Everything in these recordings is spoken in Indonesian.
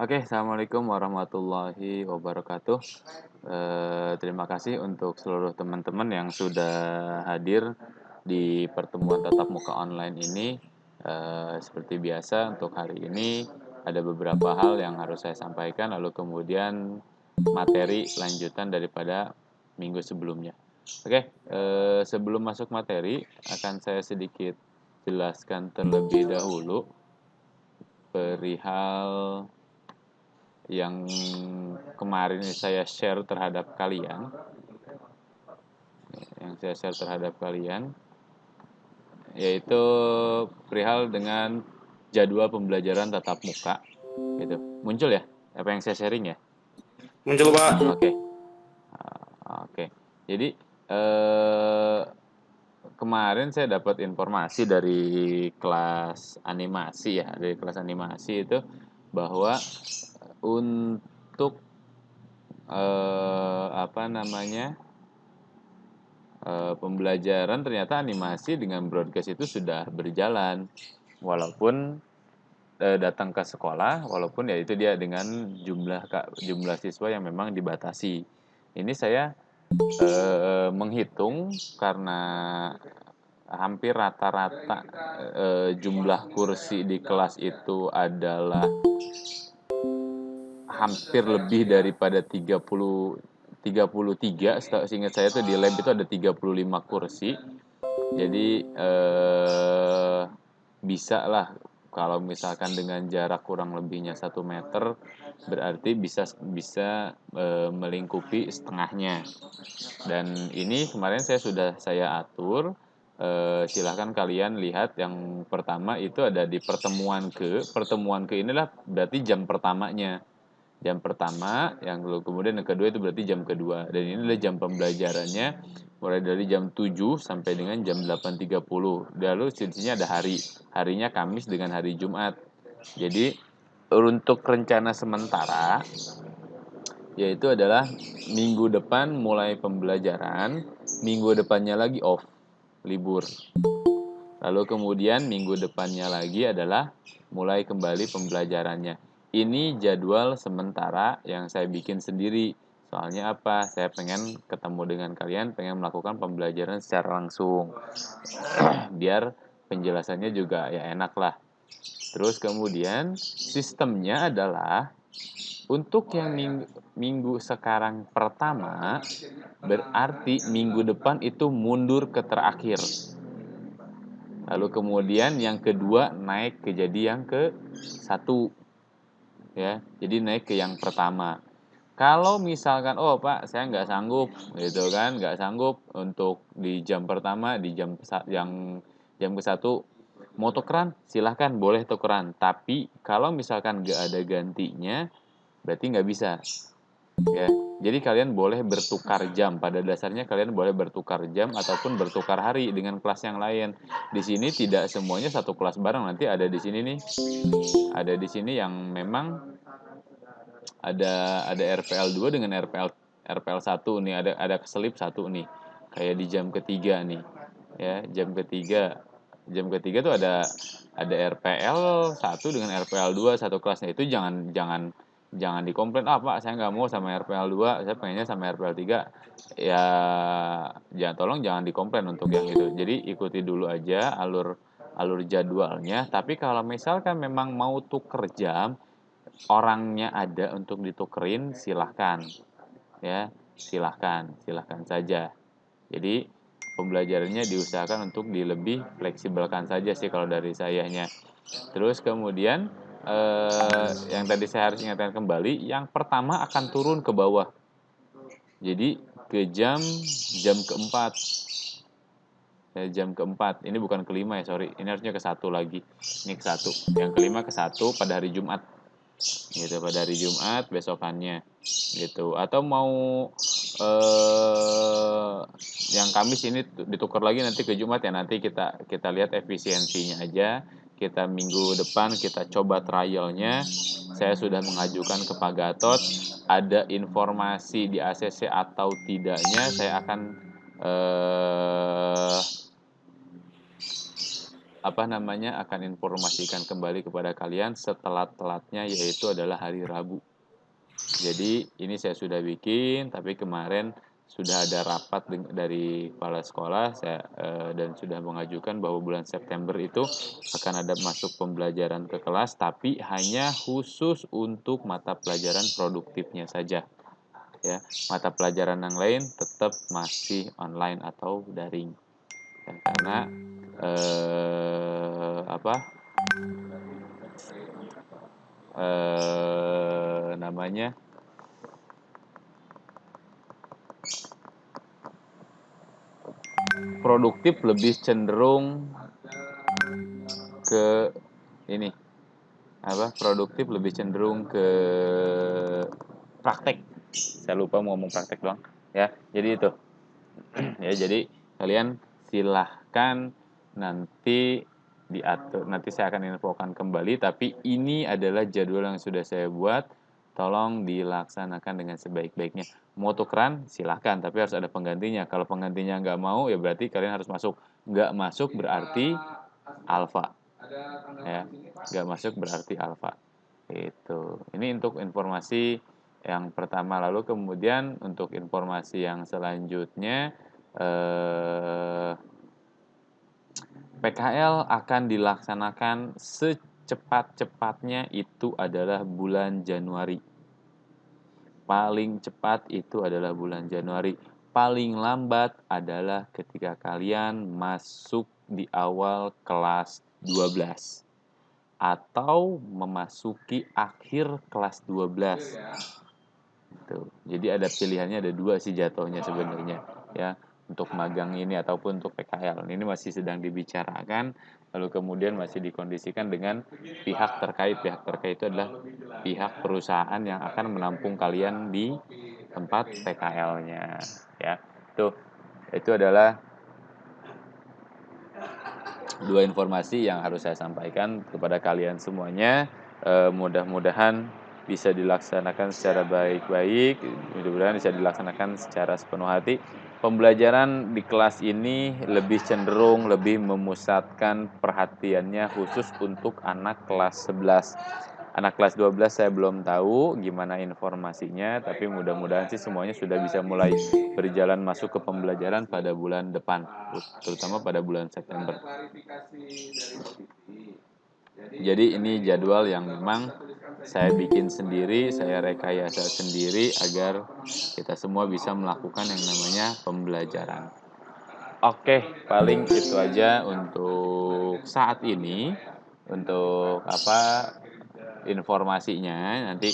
Oke, assalamualaikum warahmatullahi wabarakatuh. Terima kasih untuk seluruh teman-teman yang sudah hadir di pertemuan tatap muka online ini. Seperti biasa, untuk hari ini ada beberapa hal yang harus saya sampaikan, lalu kemudian materi lanjutan daripada minggu sebelumnya. Oke, sebelum masuk materi, akan saya sedikit jelaskan terlebih dahulu perihal yang kemarin saya share terhadap kalian, yaitu perihal dengan jadwal pembelajaran tatap muka, gitu. Muncul ya, apa yang saya sharing ya? Muncul Pak. Oke, oke. Jadi eh, kemarin saya dapat informasi dari kelas animasi ya, dari kelas animasi itu bahwa untuk apa namanya pembelajaran ternyata animasi dengan broadcast itu sudah berjalan, walaupun datang ke sekolah, walaupun ya itu dia dengan jumlah siswa yang memang dibatasi. Ini saya menghitung karena hampir rata-rata jumlah kursi di kelas itu adalah hampir lebih daripada 33, seingat saya tuh di lab itu ada 35 kursi. Jadi bisa lah kalau misalkan dengan jarak kurang lebihnya 1 meter, berarti bisa bisa melingkupi setengahnya. Dan ini kemarin saya atur. Silahkan kalian lihat yang pertama itu ada di pertemuan ke inilah berarti jam pertamanya, yang kemudian yang kedua itu berarti jam kedua, dan ini adalah jam pembelajarannya mulai dari jam 7 sampai dengan jam 8.30. Lalu sisinya ada harinya Kamis dengan hari Jumat. Jadi untuk rencana sementara yaitu adalah minggu depan mulai pembelajaran, minggu depannya lagi off, libur. Lalu kemudian minggu depannya lagi adalah mulai kembali pembelajarannya. Ini jadwal sementara yang saya bikin sendiri. Soalnya apa? Saya pengen ketemu dengan kalian, pengen melakukan pembelajaran secara langsung. Biar penjelasannya juga ya enak lah. Terus kemudian sistemnya adalah untuk yang minggu sekarang pertama, berarti minggu depan itu mundur ke terakhir. Lalu kemudian yang kedua naik ke jadi yang ke satu, ya. Jadi naik ke yang pertama. Kalau misalkan, oh Pak, saya nggak sanggup, gitu kan, nggak sanggup untuk di jam pertama, di jam ke satu, mau tukeran, silahkan, boleh tukeran. Tapi kalau misalkan nggak ada gantinya, berarti nggak bisa. Ya, jadi kalian boleh bertukar jam. Pada dasarnya kalian boleh bertukar jam ataupun bertukar hari dengan kelas yang lain. Di sini tidak semuanya satu kelas bareng. Nanti ada di sini nih, ada di sini yang memang ada RPL 2 dengan RPL 1 nih, ada keselip satu nih. Kayak di jam ketiga nih. Ya, jam ketiga tuh ada RPL 1 dengan RPL 2 satu kelasnya. Itu jangan jangan jangan dikomplain, ah Pak saya nggak mau sama RPL 2, saya pengennya sama RPL 3. Ya tolong jangan dikomplain untuk yang itu. Jadi ikuti dulu aja alur alur jadwalnya. Tapi kalau misalkan memang mau tuker jam, orangnya ada untuk ditukerin, silahkan, ya, silahkan saja. Jadi pembelajarannya diusahakan untuk lebih fleksibelkan saja sih kalau dari sayanya. Terus kemudian yang tadi saya harus ingatkan kembali, yang pertama akan turun ke bawah. Jadi ke jam keempat. Jam keempat. Ini bukan kelima ya, sorry. Ini harusnya ke satu lagi. Ini ke satu. Yang kelima ke satu pada hari Jumat. Gitu, pada hari Jumat besokannya. Gitu. Atau mau yang Kamis ini ditukar lagi nanti ke Jumat ya, nanti kita lihat efisiensinya aja. Kita minggu depan kita coba trialnya. Saya sudah mengajukan ke Pak Gatot, ada informasi di ACC atau tidaknya saya akan akan informasikan kembali kepada kalian setelat-telatnya, yaitu adalah hari Rabu. Jadi ini saya sudah bikin, tapi kemarin sudah ada rapat dari kepala sekolah dan sudah mengajukan bahwa bulan September itu akan ada masuk pembelajaran ke kelas, tapi hanya khusus untuk mata pelajaran produktifnya saja. Ya, mata pelajaran yang lain tetap masih online atau daring. Ya, karena apa namanya produktif lebih cenderung ke ini produktif lebih cenderung ke praktek. Saya lupa mau ngomong praktek doang ya, jadi itu. Ya, jadi kalian silahkan nanti diatur, nanti saya akan infokan kembali, tapi ini adalah jadwal yang sudah saya buat, tolong dilaksanakan dengan sebaik-baiknya. Mau tukeran silahkan, tapi harus ada penggantinya. Kalau penggantinya nggak mau, ya berarti kalian harus masuk. Nggak masuk berarti alfa, ya, nggak masuk berarti alfa. Itu ini untuk informasi yang pertama. Lalu kemudian untuk informasi yang selanjutnya, PKL akan dilaksanakan secepat-cepatnya, itu adalah bulan Januari. Paling cepat itu adalah bulan Januari. Paling lambat adalah ketika kalian masuk di awal kelas 12 atau memasuki akhir kelas 12. Tuh. Jadi ada pilihannya, ada dua sih jatuhnya sebenarnya, ya, untuk magang ini ataupun untuk PKL. Ini masih sedang dibicarakan, lalu kemudian masih dikondisikan dengan pihak terkait. Pihak terkait itu adalah pihak perusahaan yang akan menampung kalian di tempat PKL-nya, ya. Itu adalah dua informasi yang harus saya sampaikan kepada kalian semuanya. Mudah-mudahan bisa dilaksanakan secara baik-baik, mudah-mudahan bisa dilaksanakan secara sepenuh hati. Pembelajaran di kelas ini lebih cenderung lebih memusatkan perhatiannya khusus untuk anak kelas 11. Anak kelas 12 saya belum tahu gimana informasinya, tapi mudah-mudahan sih semuanya sudah bisa mulai berjalan masuk ke pembelajaran pada bulan depan, terutama pada bulan September. Jadi ini jadwal yang memang saya bikin sendiri, saya rekayasa sendiri agar kita semua bisa melakukan yang namanya pembelajaran. Oke, paling itu aja untuk saat ini. Untuk informasinya nanti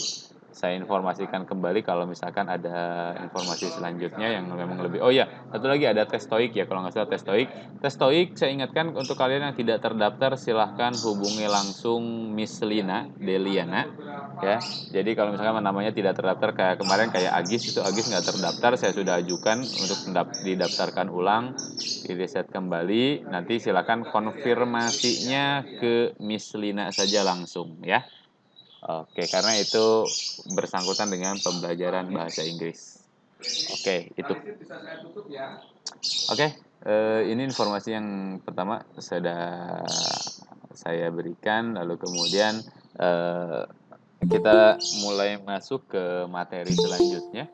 saya informasikan kembali kalau misalkan ada informasi selanjutnya yang memang lebih. Oh ya, satu lagi ada tes TOEIC ya, kalau nggak salah tes TOEIC. Tes TOEIC saya ingatkan untuk kalian yang tidak terdaftar, silahkan hubungi langsung Miss Lina Deliana, ya. Jadi kalau misalkan namanya tidak terdaftar kayak kemarin kayak Agis, itu Agis nggak terdaftar, saya sudah ajukan untuk didaftarkan ulang, direset kembali. Nanti silakan konfirmasinya ke Miss Lina saja langsung, ya. Oke, karena itu bersangkutan dengan pembelajaran bahasa Inggris. Oke, itu. Oke, ini informasi yang pertama sudah saya berikan. Lalu kemudian kita mulai masuk ke materi selanjutnya.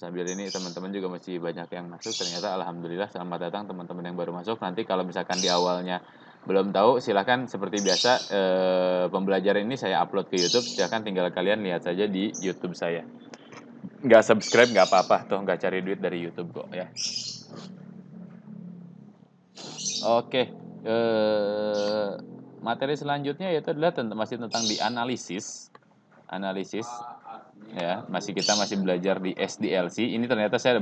Sambil ini teman-teman juga masih banyak yang masuk. Ternyata alhamdulillah, selamat datang teman-teman yang baru masuk. Nanti kalau misalkan di awalnya belum tahu, silahkan seperti biasa pembelajaran ini saya upload ke YouTube. Silahkan tinggal kalian lihat saja di YouTube saya. Nggak subscribe nggak apa-apa, toh nggak cari duit dari YouTube kok, ya. Oke, materi selanjutnya yaitu adalah masih tentang analisis, ya. Kita masih belajar di SDLC. Ini ternyata saya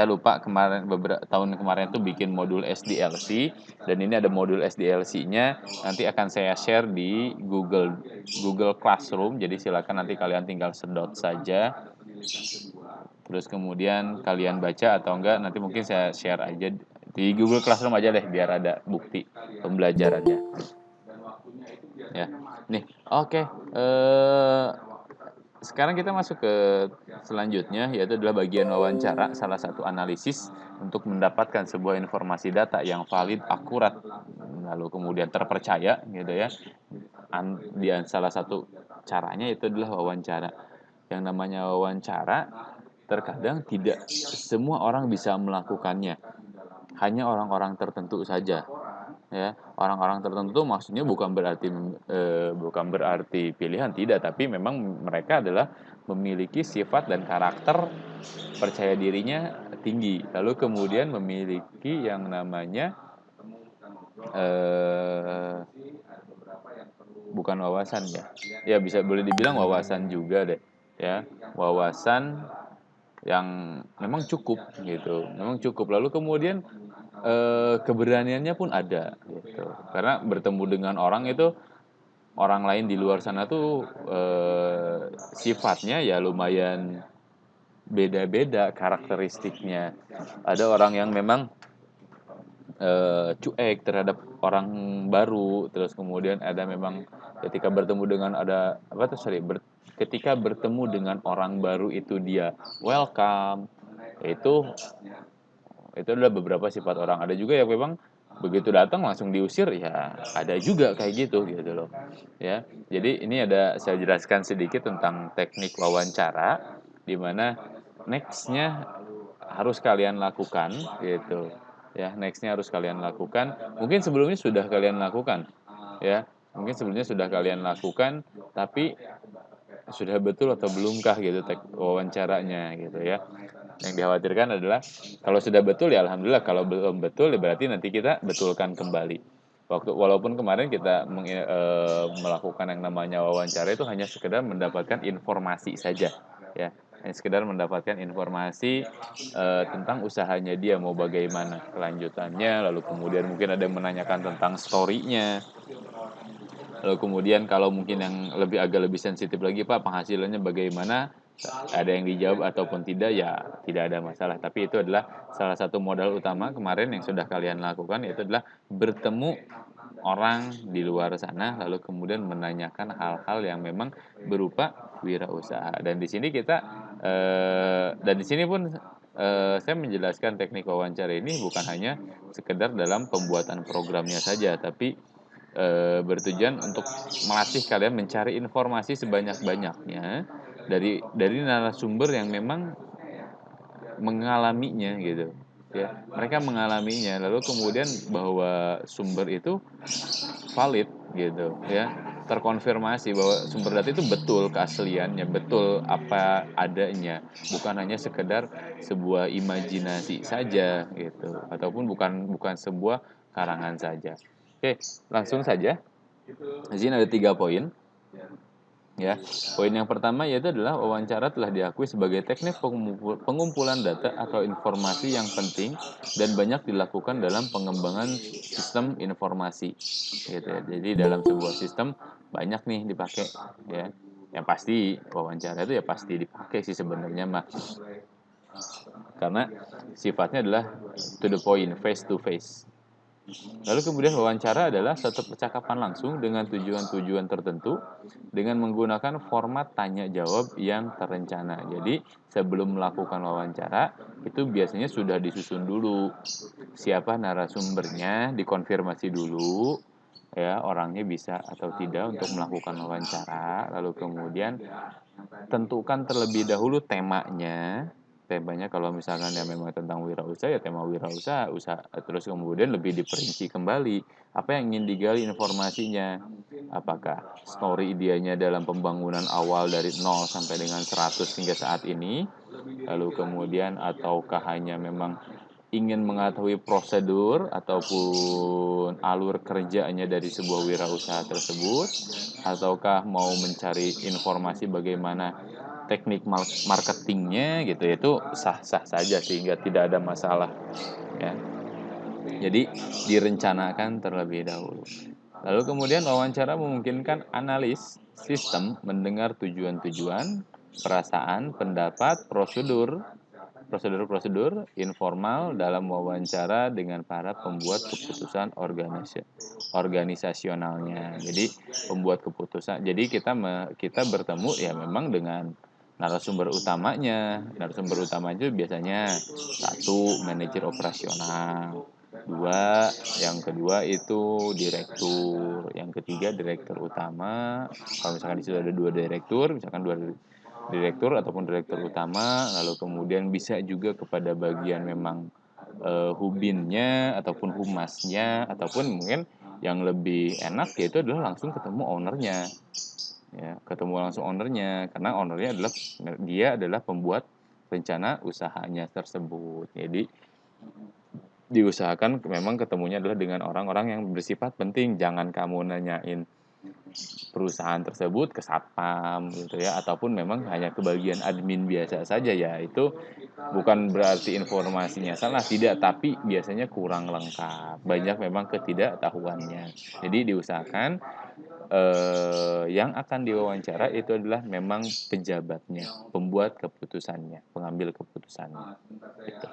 lupa kemarin, beberapa tahun kemarin tuh bikin modul SDLC, dan ini ada modul SDLC-nya nanti akan saya share di Google Classroom. Jadi silakan nanti kalian tinggal sedot saja, terus kemudian kalian baca, atau enggak nanti mungkin saya share aja di Google Classroom aja deh, biar ada bukti pembelajarannya, ya. Nih, oke. Sekarang kita masuk ke selanjutnya, yaitu adalah bagian wawancara, salah satu analisis untuk mendapatkan sebuah informasi data yang valid, akurat. lalu kemudian terpercaya gitu ya. Salah satu caranya itu adalah wawancara. Yang namanya wawancara terkadang tidak semua orang bisa melakukannya. Hanya orang-orang tertentu saja. Ya, orang-orang tertentu maksudnya bukan berarti pilihan, tidak, tapi memang mereka adalah memiliki sifat dan karakter percaya dirinya tinggi, lalu kemudian memiliki yang namanya eh, bukan wawasan ya, ya bisa boleh dibilang wawasan juga deh, ya, wawasan yang memang cukup gitu, memang cukup. Lalu kemudian keberaniannya pun ada gitu, karena bertemu dengan orang itu, orang lain di luar sana tuh sifatnya ya lumayan beda-beda karakteristiknya. Ada orang yang memang cuek terhadap orang baru, terus kemudian ada memang ketika bertemu dengan ketika bertemu dengan orang baru itu dia welcome. Itu adalah beberapa sifat orang. Ada juga yang memang begitu datang langsung diusir, ya ada juga kayak gitu loh ya. Jadi ini saya jelaskan sedikit tentang teknik wawancara, di mana nextnya harus kalian lakukan gitu ya. Nextnya harus kalian lakukan, mungkin sebelumnya sudah kalian lakukan ya, mungkin sebelumnya sudah kalian lakukan, tapi sudah betul atau belumkah gitu wawancaranya gitu ya. Yang dikhawatirkan adalah kalau sudah betul ya alhamdulillah, kalau belum betul ya berarti nanti kita betulkan kembali. Walaupun kemarin kita melakukan yang namanya wawancara itu hanya sekedar mendapatkan informasi saja ya, hanya sekedar mendapatkan informasi tentang usahanya dia mau bagaimana kelanjutannya, lalu kemudian mungkin ada yang menanyakan tentang story-nya. Lalu kemudian kalau mungkin yang agak lebih sensitif lagi, Pak, penghasilannya bagaimana? Ada yang dijawab ataupun tidak, ya tidak ada masalah. Tapi itu adalah salah satu modal utama kemarin yang sudah kalian lakukan, yaitu adalah bertemu orang di luar sana, lalu kemudian menanyakan hal-hal yang memang berupa wirausaha. Dan di sini pun saya menjelaskan teknik wawancara ini bukan hanya sekedar dalam pembuatan programnya saja, tapi bertujuan untuk melatih kalian mencari informasi sebanyak-banyaknya dari narasumber yang memang mengalaminya gitu ya. Mereka mengalaminya, lalu kemudian bahwa sumber itu valid gitu ya, terkonfirmasi bahwa sumber data itu betul keasliannya, betul apa adanya, bukan hanya sekedar sebuah imajinasi saja gitu, ataupun bukan sebuah karangan saja. Oke, langsung saja. Di sini ada 3 poin. Ya, poin yang pertama yaitu adalah wawancara telah diakui sebagai teknik pengumpulan data atau informasi yang penting dan banyak dilakukan dalam pengembangan sistem informasi. Gitu ya. Jadi dalam sebuah sistem banyak nih dipakai ya. Yang pasti wawancara itu ya pasti dipakai sih sebenarnya mah. Karena sifatnya adalah to the point, face to face. Lalu kemudian wawancara adalah satu percakapan langsung dengan tujuan-tujuan tertentu dengan menggunakan format tanya jawab yang terencana. Jadi sebelum melakukan wawancara itu biasanya sudah disusun dulu siapa narasumbernya, dikonfirmasi dulu ya orangnya bisa atau tidak untuk melakukan wawancara. Lalu kemudian tentukan terlebih dahulu temanya. Kalau misalkan ya memang tentang wirausaha ya tema wirausaha, terus kemudian lebih diperinci kembali apa yang ingin digali informasinya, apakah story ideanya dalam pembangunan awal dari 0 sampai dengan 100 hingga saat ini, lalu kemudian ataukah hanya memang ingin mengetahui prosedur ataupun alur kerjanya dari sebuah wirausaha tersebut, ataukah mau mencari informasi bagaimana teknik marketingnya gitu, itu sah-sah saja sehingga tidak ada masalah ya. Jadi direncanakan terlebih dahulu. Lalu kemudian wawancara memungkinkan analis sistem mendengar tujuan-tujuan, perasaan, pendapat, prosedur informal dalam wawancara dengan para pembuat keputusan organisasionalnya. Jadi pembuat keputusan. Jadi kita bertemu ya memang dengan narasumber utamanya. Narasumber utamanya itu biasanya satu manajer operasional, Yang kedua itu direktur, yang ketiga direktur utama. Kalau misalkan di situ ada 2 direktur, misalkan 2 direktur ataupun direktur utama, lalu kemudian bisa juga kepada bagian memang hubinnya ataupun humasnya, ataupun mungkin yang lebih enak yaitu adalah langsung ketemu ownernya, ya ketemu langsung ownernya, karena ownernya adalah pembuat rencana usahanya tersebut. Jadi diusahakan memang ketemunya adalah dengan orang-orang yang bersifat penting. Jangan kamu nanyain perusahaan tersebut ke satpam gitu ya, ataupun memang hanya ke bagian admin biasa saja, ya itu bukan berarti informasinya salah, tidak, tapi biasanya kurang lengkap, banyak memang ketidaktahuannya. Jadi diusahakan yang akan diwawancara itu adalah memang pejabatnya, pembuat keputusannya, pengambil keputusannya gitu.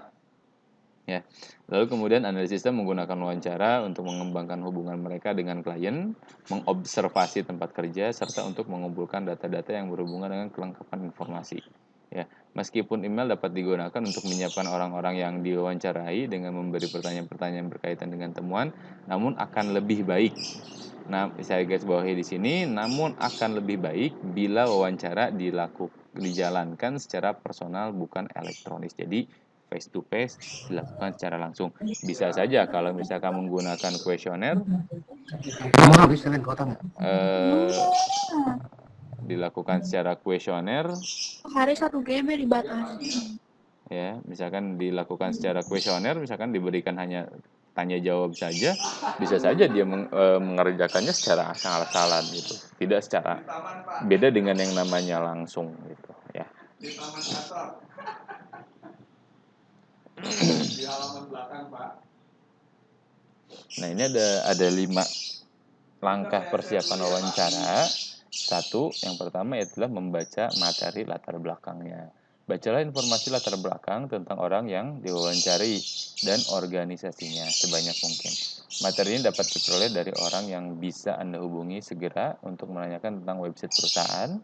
Ya. Lalu kemudian analisis sistem menggunakan wawancara untuk mengembangkan hubungan mereka dengan klien, mengobservasi tempat kerja, serta untuk mengumpulkan data-data yang berhubungan dengan kelengkapan informasi. Ya, meskipun email dapat digunakan untuk menyiapkan orang-orang yang diwawancarai dengan memberi pertanyaan-pertanyaan berkaitan dengan temuan, namun akan lebih baik. Nah, saya garis bawahi di sini, namun akan lebih baik bila wawancara dijalankan secara personal bukan elektronis. Jadi face to face dilakukan secara langsung. Bisa saja kalau misalkan menggunakan kuesioner dilakukan secara kuesioner, hari 1 GB dibatasi. ya misalkan dilakukan secara kuesioner, misalkan diberikan hanya tanya jawab saja, bisa saja dia mengerjakannya secara asal-asalan gitu, tidak secara beda dengan yang namanya langsung gitu ya. Di halaman belakang, Pak. Nah, ini ada 5 langkah persiapan wawancara. Satu, yang pertama adalah membaca materi latar belakangnya. Bacalah informasi latar belakang tentang orang yang diwawancari dan organisasinya sebanyak mungkin. Materi ini dapat diperoleh dari orang yang bisa Anda hubungi segera untuk menanyakan tentang website perusahaan,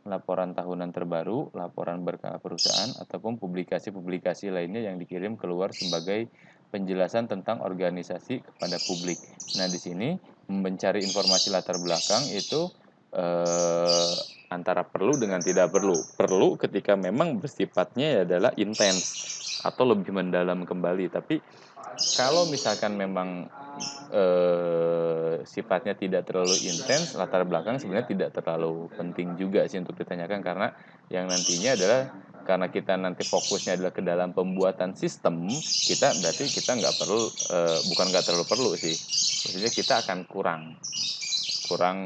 laporan tahunan terbaru, laporan berkala perusahaan, ataupun publikasi-publikasi lainnya yang dikirim keluar sebagai penjelasan tentang organisasi kepada publik. Nah, di sini mencari informasi latar belakang itu antara perlu dengan tidak perlu. Perlu ketika memang bersifatnya adalah intens atau lebih mendalam kembali. Tapi kalau misalkan memang sifatnya tidak terlalu intens, latar belakang sebenarnya tidak terlalu penting juga sih untuk ditanyakan, karena yang nantinya adalah karena kita nanti fokusnya adalah ke dalam pembuatan sistem, berarti kita nggak perlu, bukan nggak terlalu perlu sih, maksudnya kita akan kurang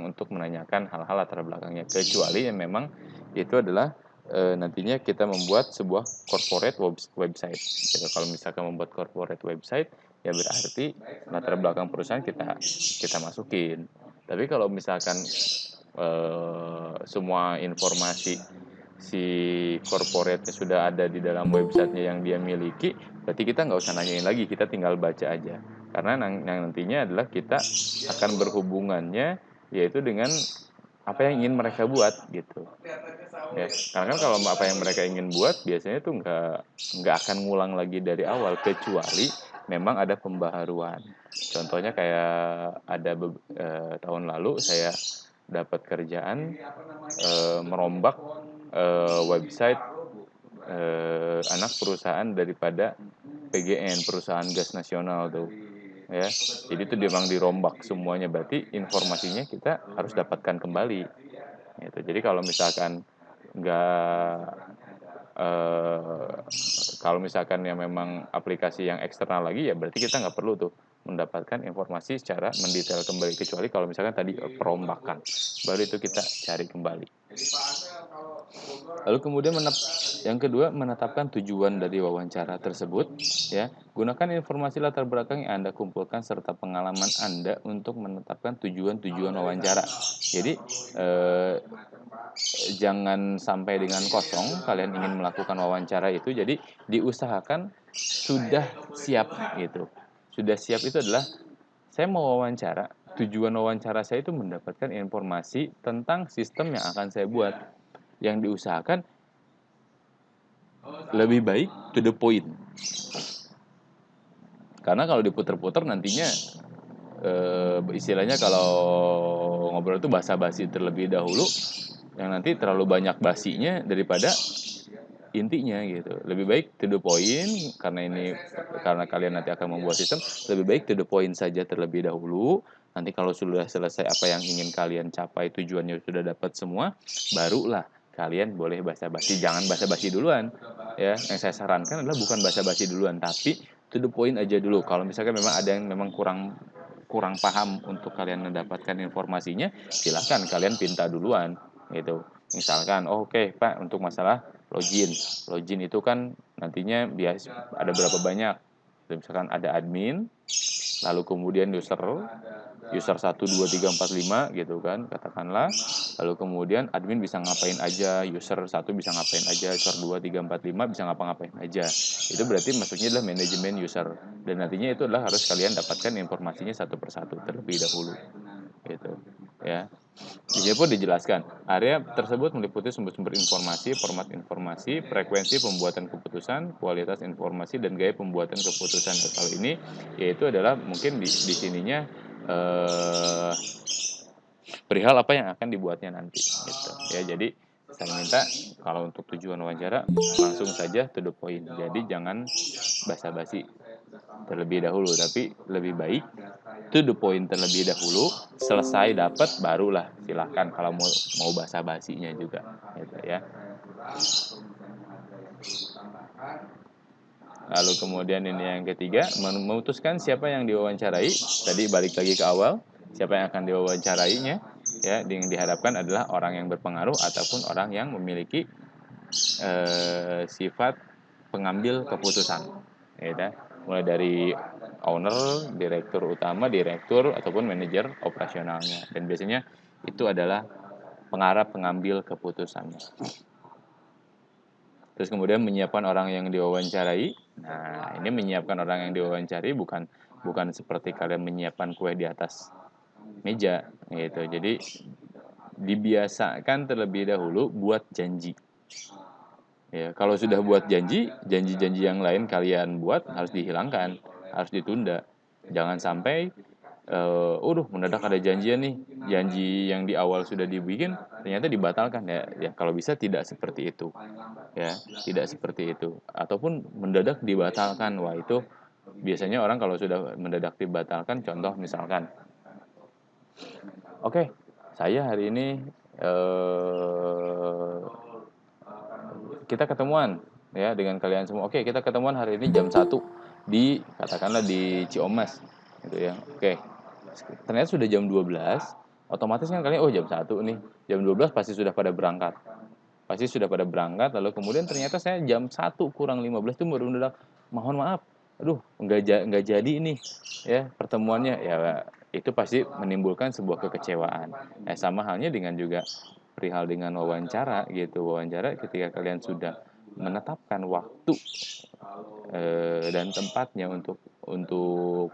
untuk menanyakan hal-hal latar belakangnya, kecuali yang memang itu adalah nantinya kita membuat sebuah corporate website. Jadi kalau misalkan membuat corporate website, ya berarti latar belakang perusahaan kita masukin. Tapi kalau misalkan semua informasi si corporate sudah ada di dalam websitenya yang dia miliki, berarti kita nggak usah nanyain lagi, kita tinggal baca aja. Karena yang nantinya adalah kita akan berhubungannya yaitu dengan apa yang ingin mereka buat gitu ya. Karena kan kalau apa yang mereka ingin buat biasanya tuh nggak akan ngulang lagi dari awal, kecuali memang ada pembaharuan. Contohnya kayak ada tahun lalu saya dapat kerjaan merombak website anak perusahaan daripada PGN, perusahaan gas nasional tuh ya. Jadi itu memang dirombak semuanya, berarti informasinya kita harus dapatkan kembali gitu. Jadi kalau misalkan nggak kalau misalkan yang memang aplikasi yang eksternal lagi, ya berarti kita nggak perlu tuh mendapatkan informasi secara mendetail kembali, kecuali kalau misalkan tadi perombakan, baru itu kita cari kembali. Lalu kemudian yang kedua, menetapkan tujuan dari wawancara tersebut ya. Gunakan informasi latar belakang yang Anda kumpulkan serta pengalaman Anda untuk menetapkan tujuan-tujuan wawancara. Jadi jangan sampai dengan kosong kalian ingin melakukan wawancara itu. Jadi diusahakan sudah siap gitu. Sudah siap itu adalah saya mau wawancara, tujuan wawancara saya itu mendapatkan informasi tentang sistem yang akan saya buat. Yang diusahakan lebih baik to the point. Karena kalau diputer-puter nantinya istilahnya kalau ngobrol itu basa-basi terlebih dahulu, yang nanti terlalu banyak basinya daripada intinya gitu. Lebih baik to the point, karena kalian nanti akan membuat sistem, lebih baik to the point saja terlebih dahulu. Nanti kalau sudah selesai apa yang ingin kalian capai, tujuannya sudah dapat semua, barulah kalian boleh basa-basi. Jangan basa-basi duluan. Ya, yang saya sarankan adalah bukan basa-basi duluan, tapi to the point aja dulu. Kalau misalkan memang ada yang memang kurang paham untuk kalian mendapatkan informasinya, silahkan kalian pinta duluan gitu. Misalkan, oke, Pak, untuk masalah login itu kan nantinya ada berapa banyak. Misalkan ada admin, lalu kemudian user 1 2 3 4 5 gitu kan, katakanlah. Lalu kemudian admin bisa ngapain aja, user 1 bisa ngapain aja, user 2 3 4 5 bisa ngapa-ngapain aja. Itu berarti maksudnya adalah manajemen user, dan nantinya itu adalah harus kalian dapatkan informasinya satu persatu terlebih dahulu gitu ya. Di sini pun dijelaskan, area tersebut meliputi sumber-sumber informasi, format informasi, frekuensi pembuatan keputusan, kualitas informasi, dan gaya pembuatan keputusan. Dan kalau ini yaitu adalah mungkin di sininya perihal apa yang akan dibuatnya nanti gitu ya. Jadi saya minta kalau untuk tujuan wawancara langsung saja to the point. Jadi jangan basa-basi terlebih dahulu, tapi lebih baik to the point terlebih dahulu. Selesai dapat barulah silahkan kalau mau basa-basinya juga gitu ya. Lalu kemudian ini yang ketiga, memutuskan siapa yang diwawancarai. Tadi balik lagi ke awal, siapa yang akan diwawancarainya ya, yang diharapkan adalah orang yang berpengaruh ataupun orang yang memiliki sifat pengambil keputusan ya. Mulai dari owner, direktur utama, direktur ataupun manajer operasionalnya, dan biasanya itu adalah pengambil keputusannya. Terus kemudian menyiapkan orang yang diwawancarai. Nah, ini menyiapkan orang yang diwawancarai bukan seperti kalian menyiapkan kue di atas meja gitu. Jadi dibiasakan terlebih dahulu buat janji. Ya, kalau sudah buat janji-janji yang lain kalian buat harus dihilangkan, harus ditunda. Jangan sampai mendadak ada janjian nih, janji yang di awal sudah dibikin ternyata dibatalkan ya. Kalau bisa tidak seperti itu ya, tidak seperti itu, ataupun mendadak dibatalkan. Wah, itu biasanya orang kalau sudah mendadak dibatalkan, contoh misalkan, oke, saya hari ini kita ketemuan ya dengan kalian semua. Oke, kita ketemuan hari ini jam 1 katakanlah di Ciomas gitu ya. Oke. Ternyata sudah jam 12, otomatis kan kalian jam 1 nih. Jam 12 pasti sudah pada berangkat. Lalu kemudian ternyata saya jam 1 kurang 15 itu baru mendadak, mohon maaf, aduh nggak jadi ini ya pertemuannya ya. Itu pasti menimbulkan sebuah kekecewaan. Sama halnya dengan juga perihal dengan wawancara gitu. Wawancara ketika kalian sudah menetapkan waktu dan tempatnya untuk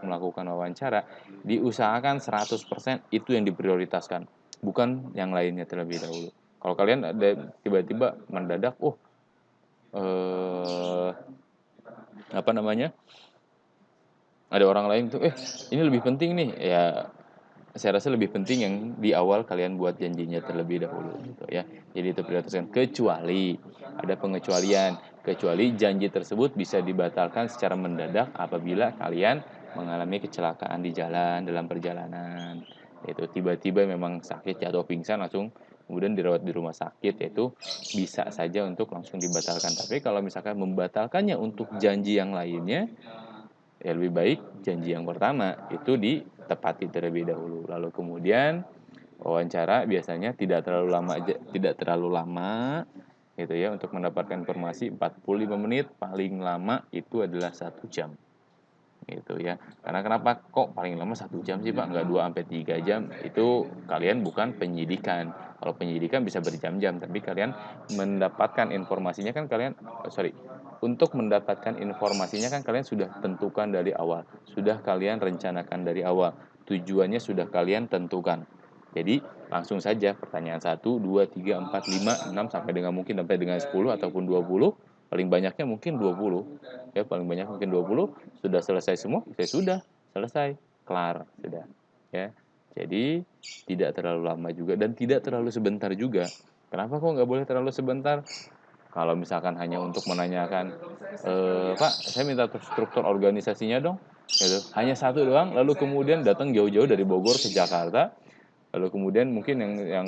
melakukan wawancara, diusahakan 100% itu yang diprioritaskan, bukan yang lainnya terlebih dahulu. Kalau kalian ada tiba-tiba mendadak, ada orang lain tuh, ini lebih penting nih, ya saya rasa lebih penting yang di awal kalian buat janjinya terlebih dahulu gitu ya. Jadi itu prioritaskan, kecuali ada pengecualian, kecuali janji tersebut bisa dibatalkan secara mendadak apabila kalian mengalami kecelakaan di jalan dalam perjalanan. Itu tiba-tiba memang sakit, jatuh pingsan, langsung kemudian dirawat di rumah sakit, itu bisa saja untuk langsung dibatalkan. Tapi kalau misalkan membatalkannya untuk janji yang lainnya, ya lebih baik janji yang pertama itu ditepati terlebih dahulu. Lalu kemudian wawancara biasanya tidak terlalu lama gitu ya, untuk mendapatkan informasi 45 menit, paling lama itu adalah 1 jam gitu ya. Karena kenapa kok paling lama 1 jam sih Pak, nggak 2 sampai 3 jam? Itu kalian bukan penyidikan. Kalau penyidikan bisa berjam-jam, tapi kalian mendapatkan informasinya kan untuk mendapatkan informasinya kan kalian sudah tentukan dari awal, sudah kalian rencanakan dari awal, tujuannya sudah kalian tentukan. Jadi langsung saja pertanyaan 1, 2, 3, 4, 5, 6 sampai dengan 10 ataupun 20 paling banyaknya mungkin 20, ya paling banyak mungkin 20, sudah selesai semua, ya sudah, selesai, kelar, sudah, ya. Jadi tidak terlalu lama juga dan tidak terlalu sebentar juga. Kenapa kok nggak boleh terlalu sebentar? Kalau misalkan hanya untuk menanyakan, Pak, saya minta struktur organisasinya dong, gitu. Hanya satu doang, lalu kemudian datang jauh-jauh dari Bogor ke Jakarta, lalu kemudian mungkin yang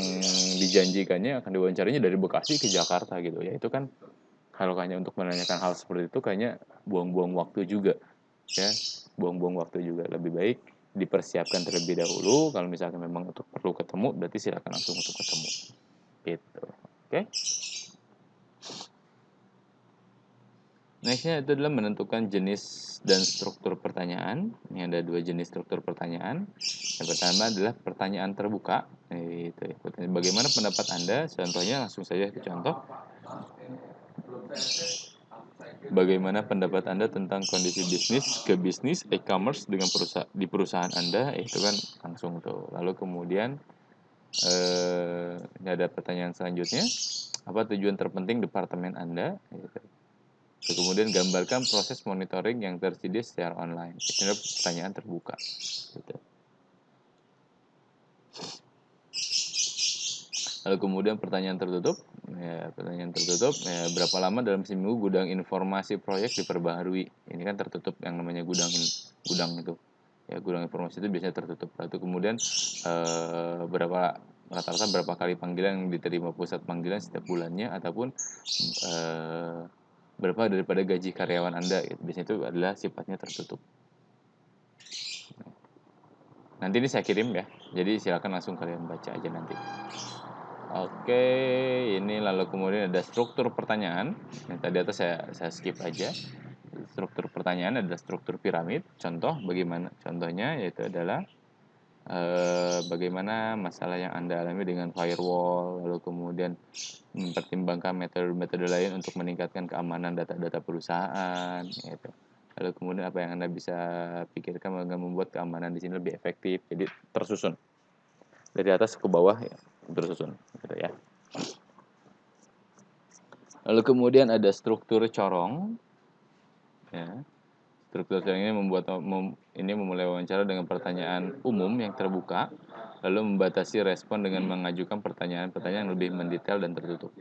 dijanjikannya akan diwawancaranya dari Bekasi ke Jakarta gitu ya. Itu kan kalau hanya untuk menanyakan hal seperti itu kayaknya buang-buang waktu juga, ya. Buang-buang waktu juga. Lebih baik dipersiapkan terlebih dahulu. Kalau misalkan memang untuk perlu ketemu, berarti silakan langsung untuk ketemu. Gitu. Oke? Nextnya itu adalah menentukan jenis dan struktur pertanyaan. Ini ada 2 jenis struktur pertanyaan. Yang pertama adalah pertanyaan terbuka. Itu ya. Bagaimana pendapat Anda? Contohnya langsung saja ke contoh. Bagaimana pendapat Anda tentang kondisi bisnis e-commerce dengan di perusahaan Anda? Itu kan langsung tuh. Lalu kemudian ini ada pertanyaan selanjutnya. Apa tujuan terpenting departemen Anda? Gitu. Kemudian gambarkan proses monitoring yang tersedia secara online. Ini pertanyaan terbuka. Gitu. Lalu kemudian pertanyaan tertutup. Ya, pertanyaan tertutup. Ya, berapa lama dalam seminggu gudang informasi proyek diperbaharui? Ini kan tertutup yang namanya gudang itu. Ya, gudang informasi itu biasanya tertutup. Lalu kemudian rata-rata berapa kali panggilan yang diterima pusat panggilan setiap bulannya, ataupun berapa daripada gaji karyawan Anda, biasanya itu adalah sifatnya tertutup. Nanti ini saya kirim ya, jadi silakan langsung kalian baca aja nanti. Oke, ini lalu kemudian ada struktur pertanyaan. Yang tadi atas saya skip aja. Struktur pertanyaan adalah struktur piramid. Contoh bagaimana? Contohnya yaitu adalah bagaimana masalah yang Anda alami dengan firewall, lalu kemudian mempertimbangkan metode-metode lain untuk meningkatkan keamanan data-data perusahaan, gitu. Lalu kemudian apa yang Anda bisa pikirkan agar membuat keamanan di sini lebih efektif. Jadi tersusun dari atas ke bawah ya, tersusun, gitu ya. Lalu kemudian ada struktur corong, ya. Struktur corong ini memulai wawancara dengan pertanyaan umum yang terbuka, lalu membatasi respon dengan mengajukan pertanyaan-pertanyaan yang lebih mendetail dan tertutup.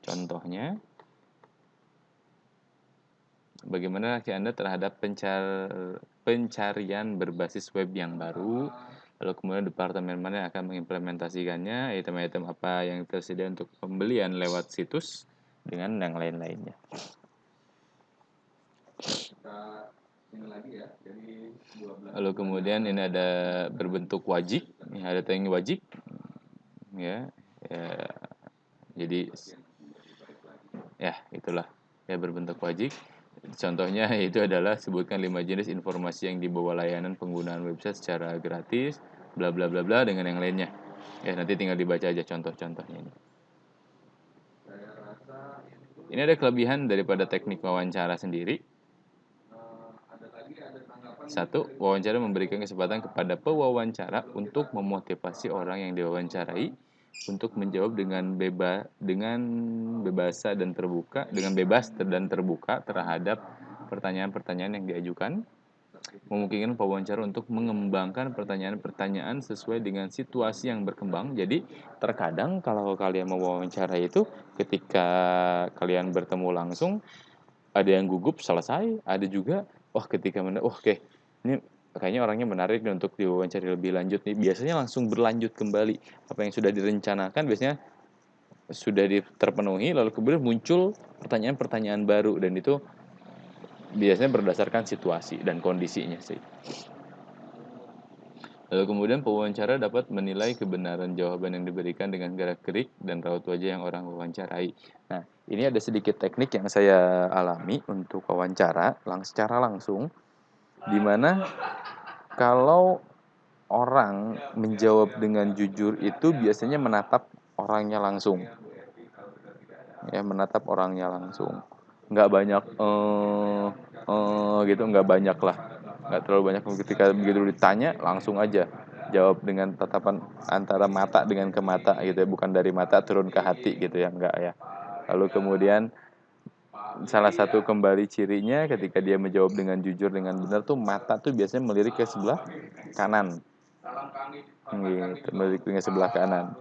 Contohnya, bagaimana reaksi Anda terhadap pencarian berbasis web yang baru? Lalu kemudian departemen mana yang akan mengimplementasikannya, item-item apa yang tersedia untuk pembelian lewat situs, dengan yang lain-lainnya. Lalu kemudian ini ada berbentuk wajik, ini ada tanya wajik, ya, jadi ya itulah ya berbentuk wajik. Contohnya itu adalah sebutkan 5 jenis informasi yang dibawa layanan penggunaan website secara gratis, bla bla bla bla, dengan yang lainnya. Ya nanti tinggal dibaca aja contoh-contohnya ini. Ini ada kelebihan daripada teknik wawancara sendiri. 1. Wawancara memberikan kesempatan kepada pewawancara untuk memotivasi orang yang diwawancarai untuk menjawab dengan bebas dan terbuka terhadap pertanyaan-pertanyaan yang diajukan, memungkinkan pewawancara untuk mengembangkan pertanyaan-pertanyaan sesuai dengan situasi yang berkembang. Jadi terkadang kalau kalian mewawancara itu, ketika kalian bertemu langsung, ada yang gugup selesai, ada juga ketika oke, ini kayaknya orangnya menarik nih untuk diwawancara lebih lanjut nih. Biasanya langsung berlanjut kembali. Apa yang sudah direncanakan biasanya sudah terpenuhi, lalu kemudian muncul pertanyaan-pertanyaan baru, dan itu biasanya berdasarkan situasi dan kondisinya sih. Lalu kemudian pewawancara dapat menilai kebenaran jawaban yang diberikan dengan gerak-gerik dan raut wajah yang orang wawancarai. Nah, ini ada sedikit teknik yang saya alami untuk wawancara secara langsung, di mana kalau orang menjawab dengan jujur itu biasanya menatap orangnya langsung. Ya, menatap orangnya langsung. Nggak banyak gitu, nggak banyak lah. Nggak terlalu banyak. Ketika begitu ditanya, langsung aja jawab dengan tatapan antara mata dengan ke mata gitu ya, bukan dari mata turun ke hati gitu ya, enggak ya. Lalu kemudian salah satu kembali cirinya ketika dia menjawab dengan jujur dengan benar tuh mata tuh biasanya melirik ke sebelah kanan. Gitu, melirik ke sebelah kanan.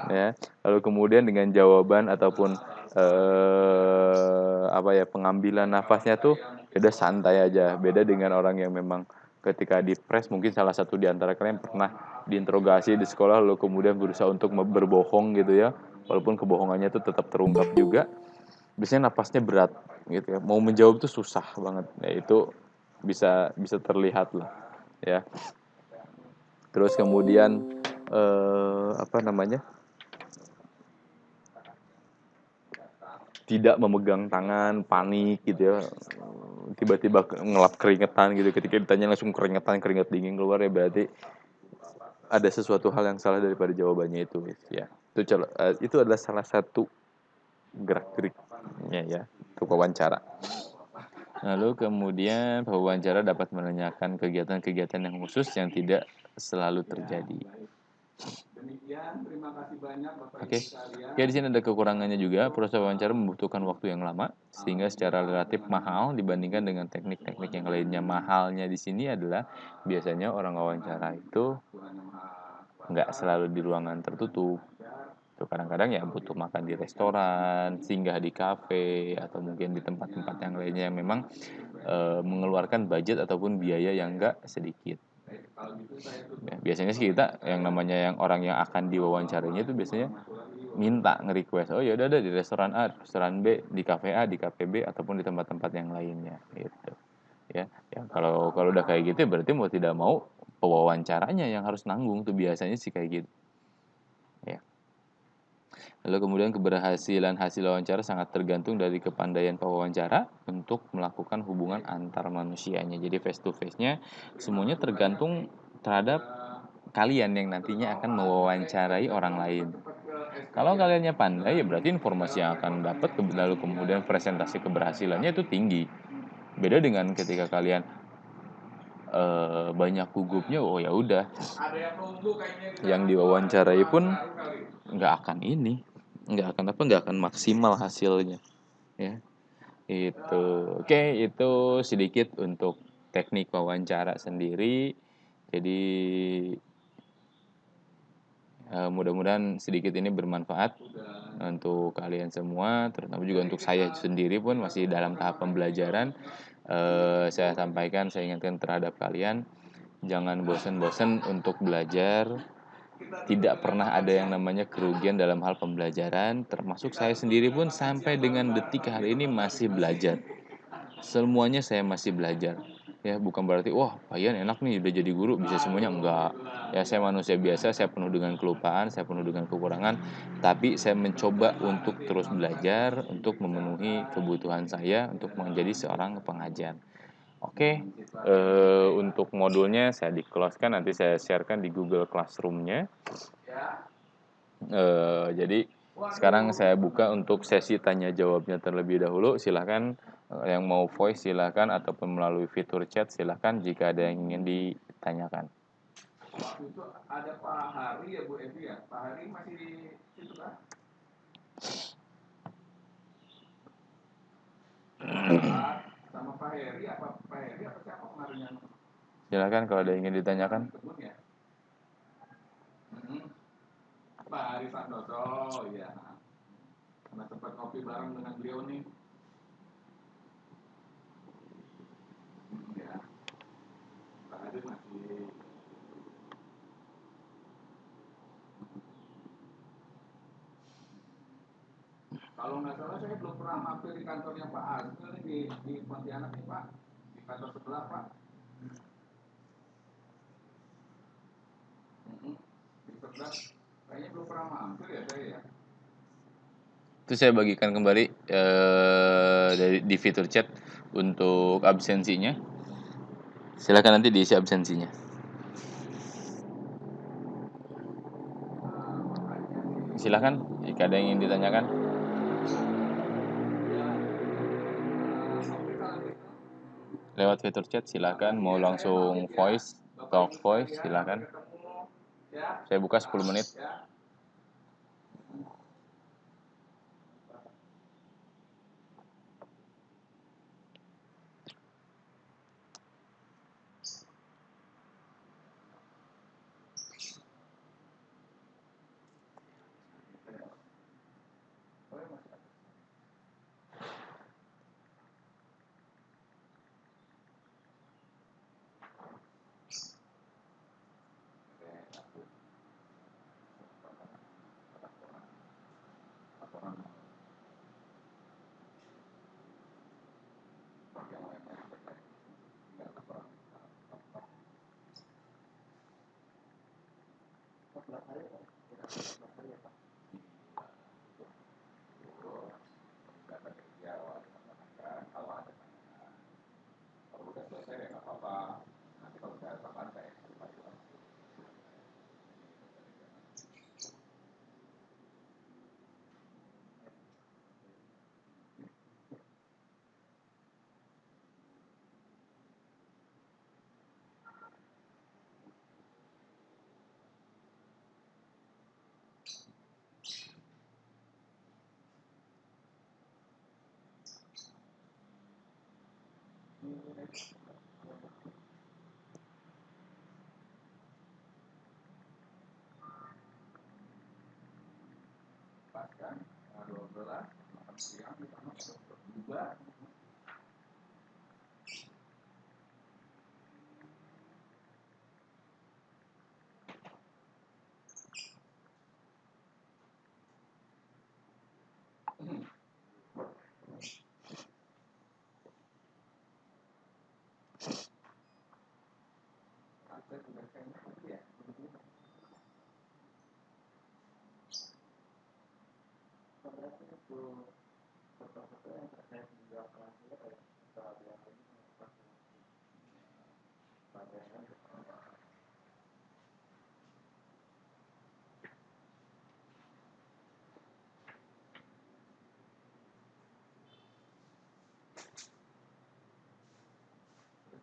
Ya. Lalu kemudian dengan jawaban ataupun apa ya, pengambilan nafasnya tuh udah santai aja. Beda dengan orang yang memang ketika dipres, mungkin salah satu di antara kalian pernah diinterogasi di sekolah lalu kemudian berusaha untuk berbohong gitu ya. Walaupun kebohongannya itu tetap terungkap juga. Biasanya napasnya berat gitu ya. Mau menjawab tuh susah banget. Ya itu bisa bisa terlihat lah ya. Terus kemudian apa namanya? Tidak memegang tangan, panik gitu ya. Tiba-tiba ngelap keringetan gitu, ketika ditanya langsung keringet dingin keluar, ya berarti ada sesuatu hal yang salah daripada jawabannya itu ya. Itu adalah salah satu gerak-geriknya ya untuk wawancara. Lalu kemudian pewawancara dapat menanyakan kegiatan-kegiatan yang khusus yang tidak selalu terjadi. Demikian, terima kasih banyak Bapak Ibu sekalian. Oke, di sini ada kekurangannya juga. Proses wawancara membutuhkan waktu yang lama sehingga secara relatif mahal dibandingkan dengan teknik-teknik yang lainnya. Mahalnya di sini adalah biasanya orang wawancara itu nggak selalu di ruangan tertutup. Tuh, kadang-kadang ya butuh makan di restoran, singgah di kafe, atau mungkin di tempat-tempat yang lainnya yang memang mengeluarkan budget ataupun biaya yang enggak sedikit. Ya, biasanya sih kita yang namanya yang orang yang akan diwawancarainya itu biasanya minta nge-request, oh ya udah di restoran A, restoran B, di kafe A, di kafe B, ataupun di tempat-tempat yang lainnya gitu. Ya, kalau udah kayak gitu berarti mau tidak mau pewawancaranya yang harus nanggung tuh, biasanya sih kayak gitu. Ya. Lalu kemudian keberhasilan hasil wawancara sangat tergantung dari kepandaian pewawancara untuk melakukan hubungan antar manusianya. Jadi face to face-nya semuanya tergantung terhadap kalian yang nantinya akan mewawancarai orang lain. Kalau kaliannya pandai ya berarti informasi yang akan dapat lalu kemudian presentasi keberhasilannya itu tinggi. Beda dengan ketika kalian banyak gugupnya, oh ya udah. Yang diwawancarai pun nggak akan maksimal hasilnya ya. Itu oke, itu sedikit untuk teknik wawancara sendiri. Jadi mudah-mudahan sedikit ini bermanfaat untuk kalian semua, terutama juga untuk saya sendiri pun masih dalam tahap pembelajaran. Saya sampaikan, saya ingatkan terhadap kalian, jangan bosan-bosan untuk belajar. Tidak pernah ada yang namanya kerugian dalam hal pembelajaran, termasuk saya sendiri pun sampai dengan detik hari ini masih belajar. Semuanya saya masih belajar. Ya, bukan berarti wah, Payan enak nih udah jadi guru bisa semuanya, enggak. Ya, saya manusia biasa, saya penuh dengan kelupaan, saya penuh dengan kekurangan, tapi saya mencoba untuk terus belajar untuk memenuhi kebutuhan saya untuk menjadi seorang pengajar. Oke, untuk modulnya saya di-close-kan, nanti saya sharekan di Google Classroom-nya. Jadi sekarang saya buka untuk sesi tanya jawabnya terlebih dahulu. Silahkan yang mau voice silahkan, ataupun melalui fitur chat silahkan jika ada yang ingin ditanyakan. Waktu itu ada Pak Hari ya Bu Evi ya. Pak Hari masih di situ kan? Sama Pak Heri apa siapa kemarin yang? Silakan kalau ada yang ingin ditanyakan. Pak Hari Santoso, ya. Karena sempat ngopi bareng dengan beliau nih. Ya. Pak Hari masih. Kalau nggak salah saya belum pernah mampir di kantornya Pak Azril di Pontianak nih Pak, di kantor sebelah Pak. Di sebelah, kayaknya belum pernah mampir ya saya ya. Itu saya bagikan kembali di fitur chat untuk absensinya. Silakan nanti diisi absensinya. Silakan jika ada yang ingin ditanyakan. Lewat fitur chat silakan, mau langsung voice, talk voice silakan. Saya buka 10 menit.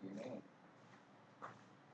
Begini.